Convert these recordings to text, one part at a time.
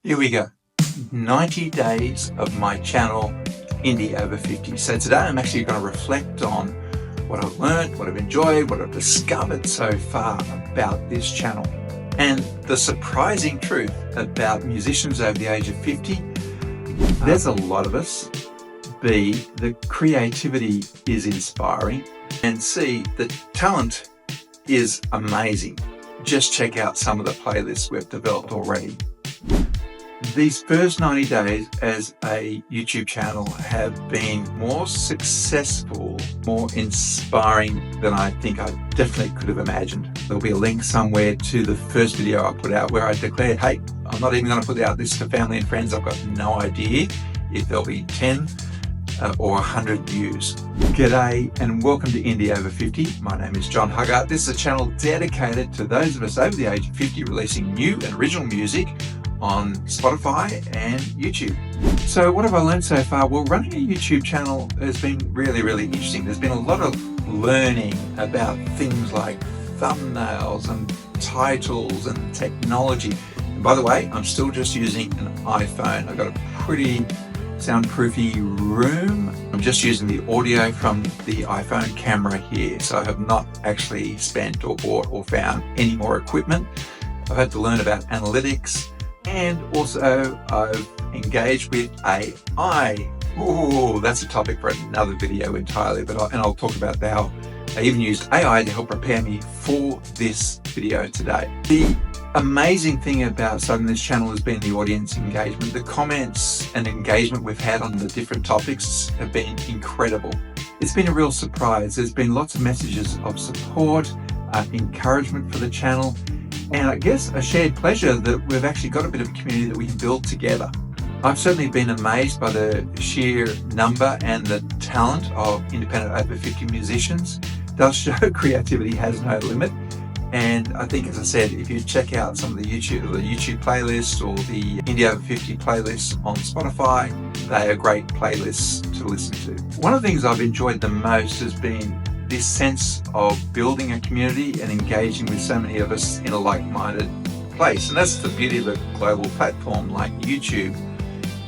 Here we go. 90 days of my channel, Indie Over 50. So today I'm actually going to reflect on what I've learned, what I've enjoyed, what I've discovered so far about this channel. And the surprising truth about musicians over the age of 50, there's a lot of us. B, the creativity is inspiring. And C, the talent is amazing. Just check out some of the playlists we've developed already. These first 90 days as a YouTube channel have been more successful, more inspiring than I think I definitely could have imagined. There'll be a link somewhere to the first video I put out where I declared, hey, I'm not even going to put out this for family and friends. I've got no idea if there'll be 10 or 100 views. G'day and welcome to Indie Over 50. My name is John Huggart. This is a channel dedicated to those of us over the age of 50 releasing new and original music on Spotify and YouTube. So what have I learned so far? Well, running a YouTube channel has been really interesting. There's been a lot of learning about things like thumbnails and titles and technology. And by the way, I'm still just using an iPhone. I've got a pretty soundproofy room. I'm just using the audio from the iPhone camera here. So I have not actually spent or bought or found any more equipment. I've had to learn about analytics. And also I've engaged with AI. Ooh, that's a topic for another video entirely, but I'll talk about how I even used AI to help prepare me for this video today. The amazing thing about starting this channel has been the audience engagement. The comments and engagement we've had on the different topics have been incredible. It's been a real surprise. There's been lots of messages of support, encouragement for the channel, and I guess a shared pleasure that we've actually got a bit of a community that we can build together. I've certainly been amazed by the sheer number and the talent of independent over 50 musicians. It does show creativity has no limit. And I think, as I said, if you check out some of the YouTube playlists or the Indie Over 50 playlists on Spotify, they are great playlists to listen to. One of the things I've enjoyed the most has been this sense of building a community and engaging with so many of us in a like-minded place. And that's the beauty of a global platform like YouTube.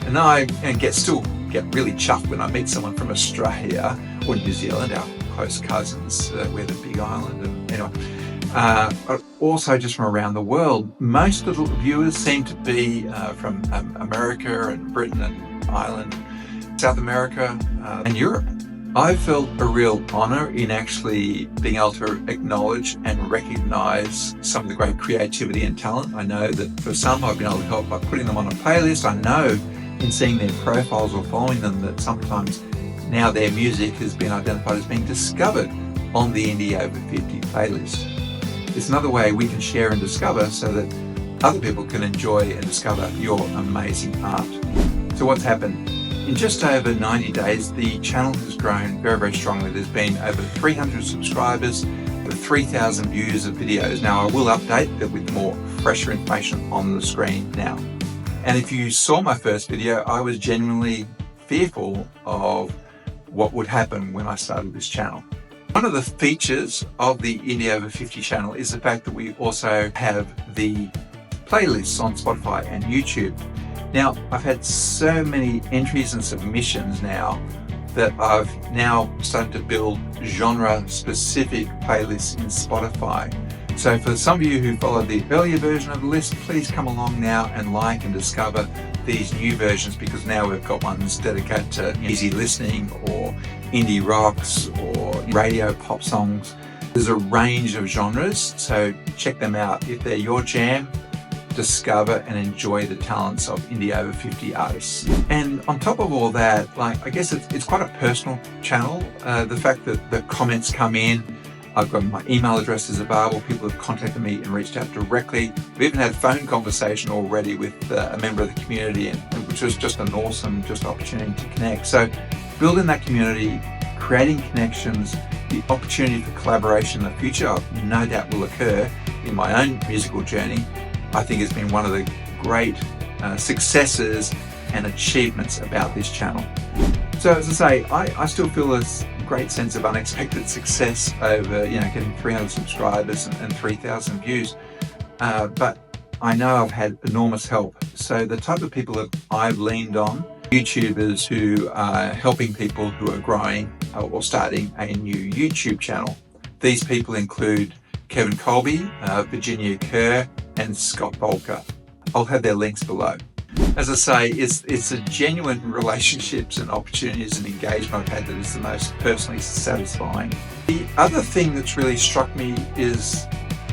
And I still get really chuffed when I meet someone from Australia or New Zealand, our close cousins. We're the big island. And anyway, also just from around the world. Most of the viewers seem to be from America and Britain and Ireland, South America and Europe. I felt a real honour in actually being able to acknowledge and recognise some of the great creativity and talent. I know that for some I've been able to help by putting them on a playlist. I know in seeing their profiles or following them that sometimes now their music has been identified as being discovered on the Indie Over 50 playlist. It's another way we can share and discover so that other people can enjoy and discover your amazing art. So what's happened? In just over 90 days, the channel has grown very strongly. There's been over 300 subscribers, over 3,000 views of videos. Now, I will update that with more fresher information on the screen now. And if you saw my first video, I was genuinely fearful of what would happen when I started this channel. One of the features of the Indie Over 50 channel is the fact that we also have the playlists on Spotify and YouTube. Now, I've had so many entries and submissions now that I've now started to build genre-specific playlists in Spotify. So for some of you who followed the earlier version of the list, please come along now and like and discover these new versions, because now we've got ones dedicated to easy listening or indie rocks or radio pop songs. There's a range of genres, so check them out. If they're your jam, discover and enjoy the talents of Indie Over 50 artists. And on top of all that, I guess it's quite a personal channel. The fact that the comments come in, I've got my email addresses available, people have contacted me and reached out directly. We've even had a phone conversation already with a member of the community, which was just an awesome opportunity to connect. So building that community, creating connections, the opportunity for collaboration in the future, no doubt will occur in my own musical journey. I think it's been one of the great successes and achievements about this channel. So as I say, I still feel this great sense of unexpected success over getting 300 subscribers and 3,000 views. But I know I've had enormous help. So the type of people that I've leaned on, YouTubers who are helping people who are growing or starting a new YouTube channel. These people include Kevin Colby, Virginia Kerr, and Scott Volker. I'll have their links below. As I say, it's a genuine relationships and opportunities and engagement I've had that is the most personally satisfying. The other thing that's really struck me is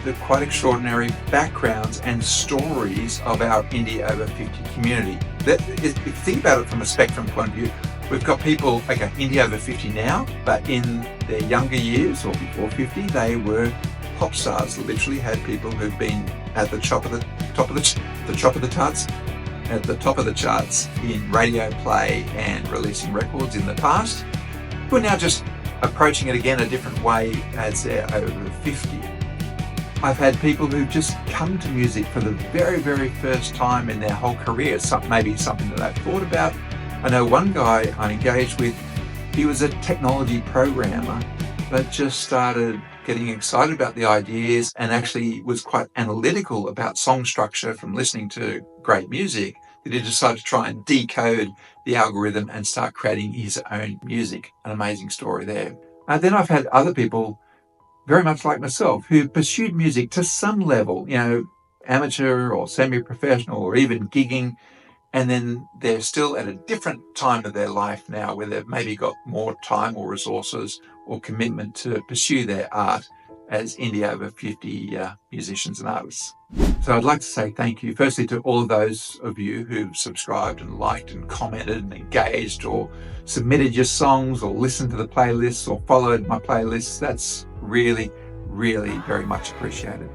the quite extraordinary backgrounds and stories of our Indie Over 50 community. If you think about it from a spectrum point of view, we've got people, Indie Over 50 now, but in their younger years or before 50, they were pop stars. Literally had people who've been at the top of the charts in radio play and releasing records in the past, who are now just approaching it again a different way as they're over 50. I've had people who've just come to music for the very, very first time in their whole career, maybe something that they've thought about. I know one guy I engaged with, he was a technology programmer, but just started getting excited about the ideas and actually was quite analytical about song structure from listening to great music, that he decided to try and decode the algorithm and start creating his own music. An amazing story there. Then I've had other people very much like myself, who pursued music to some level, amateur or semi-professional or even gigging, and then they're still at a different time of their life now where they've maybe got more time or resources or commitment to pursue their art as Indie Over 50 musicians and artists. So I'd like to say thank you, firstly, to all of those of you who've subscribed and liked and commented and engaged or submitted your songs or listened to the playlists or followed my playlists. That's really, really very much appreciated.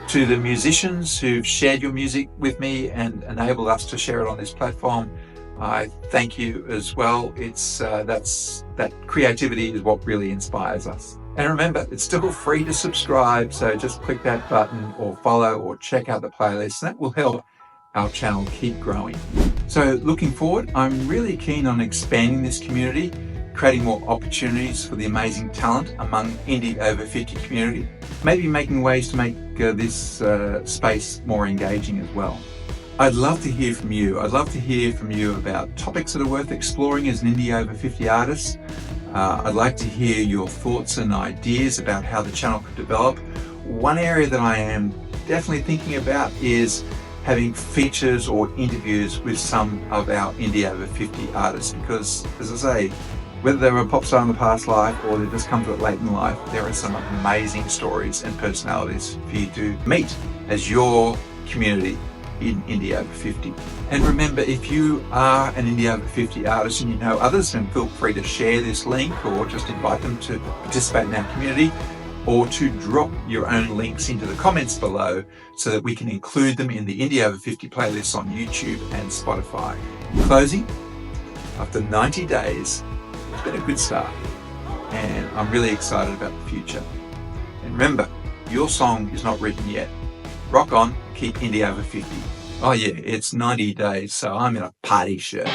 To the musicians who've shared your music with me and enabled us to share it on this platform, I thank you as well. That creativity is what really inspires us. And remember, it's still free to subscribe, so just click that button or follow or check out the playlist. That will help our channel keep growing. So looking forward, I'm really keen on expanding this community, creating more opportunities for the amazing talent among Indie Over 50 community, maybe making ways to make this space more engaging as well. I'd love to hear from you. I'd love to hear from you about topics that are worth exploring as an Indie Over 50 artist. I'd like to hear your thoughts and ideas about how the channel could develop. One area that I am definitely thinking about is having features or interviews with some of our Indie Over 50 artists, because, as I say, whether they were a pop star in the past life or they've just come to it late in life, there are some amazing stories and personalities for you to meet as your community in Indie Over 50. And remember, if you are an Indie Over 50 artist and you know others, then feel free to share this link or just invite them to participate in our community, or to drop your own links into the comments below so that we can include them in the Indie Over 50 playlists on YouTube and Spotify. In closing, after 90 days, it's been a good start, and I'm really excited about the future. And remember, your song is not written yet. Rock on, keep Indie Over 50. Oh yeah, it's 90 days, so I'm in a party shirt.